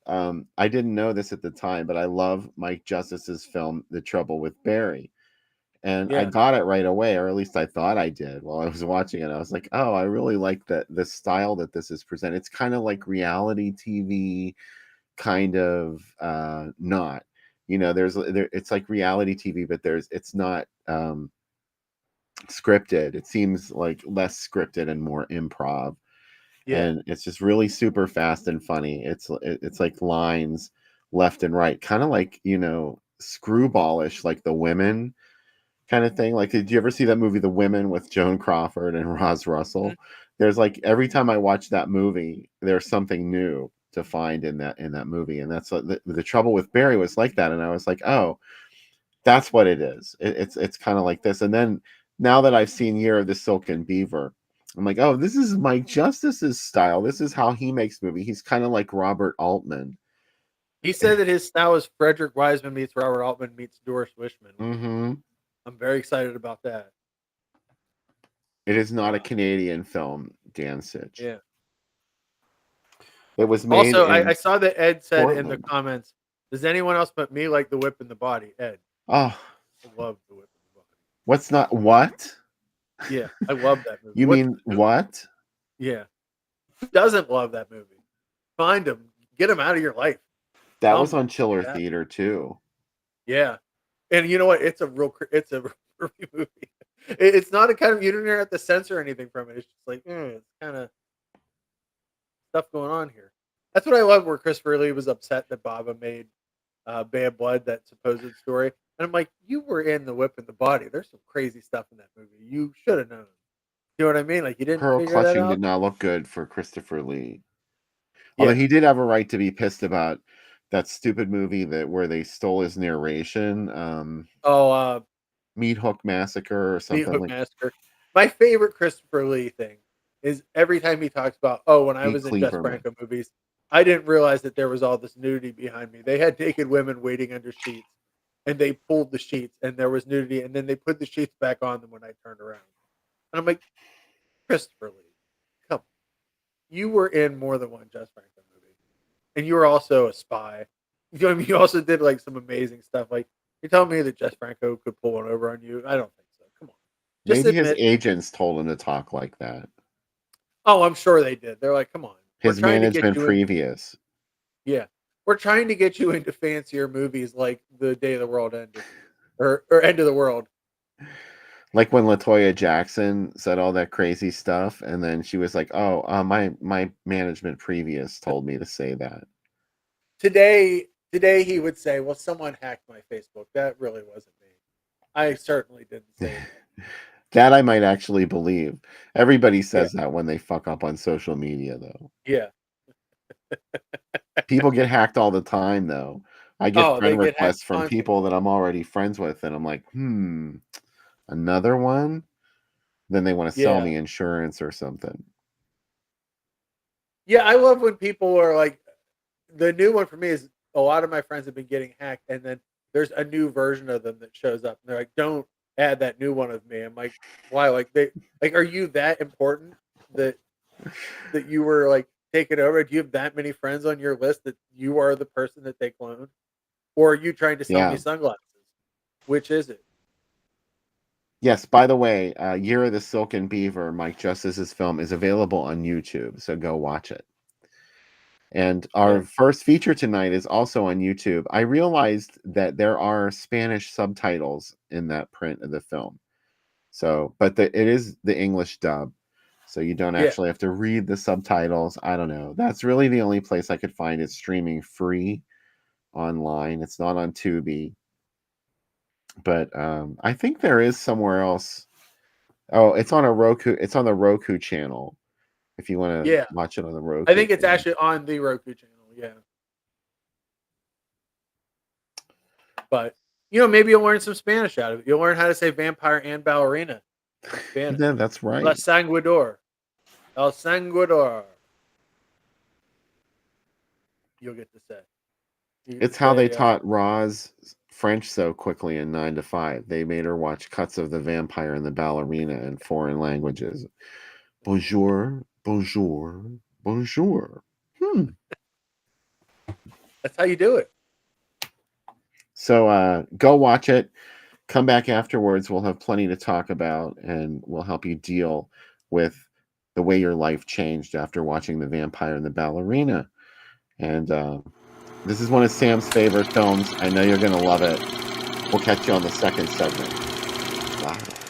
I didn't know this at the time, but I love Mike Justice's film, The Trouble with Barry. And I Yeah, got it right away, or at least I thought I did while I was watching it. I was like, oh, I really like the style that this is presented. It's kind of like reality TV, kind of not. It's like reality TV, but it's not scripted. It seems like less scripted and more improv. yeah. And it's just really super fast and funny. It's like lines left and right, kind of like, screwballish, like The Women kind of thing. Like, did you ever see that movie The Women with Joan Crawford and Roz Mhm. Russell? There's like, every time I watch that movie, there's something new to find in that movie. And that's what the Trouble with Barry was like that. And I was like, oh, that's what it is. It's kind of like this. And then now that I've seen Year of the Silken Beaver, I'm like, oh, this is Mike Justice's style. This is how he makes movie. He's kind of like Robert Altman. He said that his style is Frederick Wiseman meets Robert Altman meets Doris Wishman. Mm-hmm. I'm very excited about that. It is not a Uh, Canadian film, Dan Sitch. yeah. It was made Also, I in saw that Ed said in the Portland. comments, "Does anyone else but me like the whip in the body?" Ed, Oh, I love the whip in the body. what's not what? Yeah, I love that movie. You mean what? Yeah, who doesn't love that movie? Find him, get him out of your life. That Tell was him on Chiller that. Theater too. Yeah, and you know what? It's a creepy movie. It's not a kind of, you don't have to censor anything from it. It's just like it's kind of stuff going on here. That's what I love. Where Christopher Lee was upset that Baba made Bad Blood, that supposed story, and I'm like, you were in The Whip in the Body. There's some crazy stuff in that movie. You should have known. You know what I mean? Like, you didn't Pearl figure that Clutching did out. not look good for Christopher Lee. Although Yeah. he did have a right to be pissed about that stupid movie where they stole his narration, Oh, Meat Hook Massacre or Meat something Hook like Massacre. My favorite Christopher Lee thing is every time he talks about, oh, when I Meat was in Jess Cleaverman. Franco movies, I didn't realize that there was all this nudity behind me. They had naked women waiting under sheets, and they pulled the sheets, and there was nudity, and then they put the sheets back on them when I turned around. And I'm like, Christopher Lee, come on. You were in more than one Jess Franco movie, and you were also a spy. You know what I mean? You also did like some amazing stuff. Like, you're telling me that Jess Franco could pull one over on you? I don't think so. Come on, just Maybe his admit. agents told him to talk like that. Oh, I'm sure they did. They're like, "Come on, we're His trying to get management you in." previous. Yeah, we're trying to get you into fancier movies like The Day of the World Ended, or End of the World. Like when LaToya Jackson said all that crazy stuff, and then she was like, "Oh, my management previous told me to say that." Today he would say, "Well, someone hacked my Facebook. That really wasn't me. I certainly didn't say that." That I might actually believe. Everybody Yeah, says that when they fuck up on social media, though. yeah. People get hacked all the time, though. I get Oh, they friend get hacked requests from constantly. people that I'm already friends with, and I'm like, another one? Then they want to sell Yeah, me insurance or something. yeah. I love when people are like, the new one for me is a lot of my friends have been getting hacked, and then there's a new version of them that shows up, and they're like, "Don't add that new one of me." I'm like, "Why? Are you that important that you were like taken over? Do you have that many friends on your list that you are the person that they cloned, or are you trying to sell me Yeah. sunglasses? Which is it?" Yes, by the way, Year of the Silken Beaver, Mike Justice's film, is available on YouTube, so go watch it. And our Nice. first feature tonight is also on YouTube. I realized that there are Spanish subtitles in that print of the film. So, but it is the English dub. So you don't Yeah, actually have to read the subtitles. I don't know. That's really the only place I could find it streaming free online. It's not on Tubi. But I think there is somewhere else. Oh, it's on a Roku. It's on the Roku channel. If you want to yeah. watch it on the I Roku think it's channel. actually on the Roku channel. Yeah, but maybe you'll learn some Spanish out of it. You'll learn how to say vampire and ballerina in Spanish. Yeah, that's La right. Sanguador. El Sanguador. You'll get to say. You get to It's how they say, taught Roz French so quickly in 9 to 5. They made her watch cuts of The Vampire and the Ballerina in foreign languages. Bonjour, bonjour, bonjour. that's how you do it. So go watch it. Come back afterwards. We'll have plenty to talk about, and we'll help you deal with the way your life changed after watching The Vampire and the Ballerina. And this is one of Sam's favorite films. I know you're going to love it. We'll catch you on the second segment. Bye.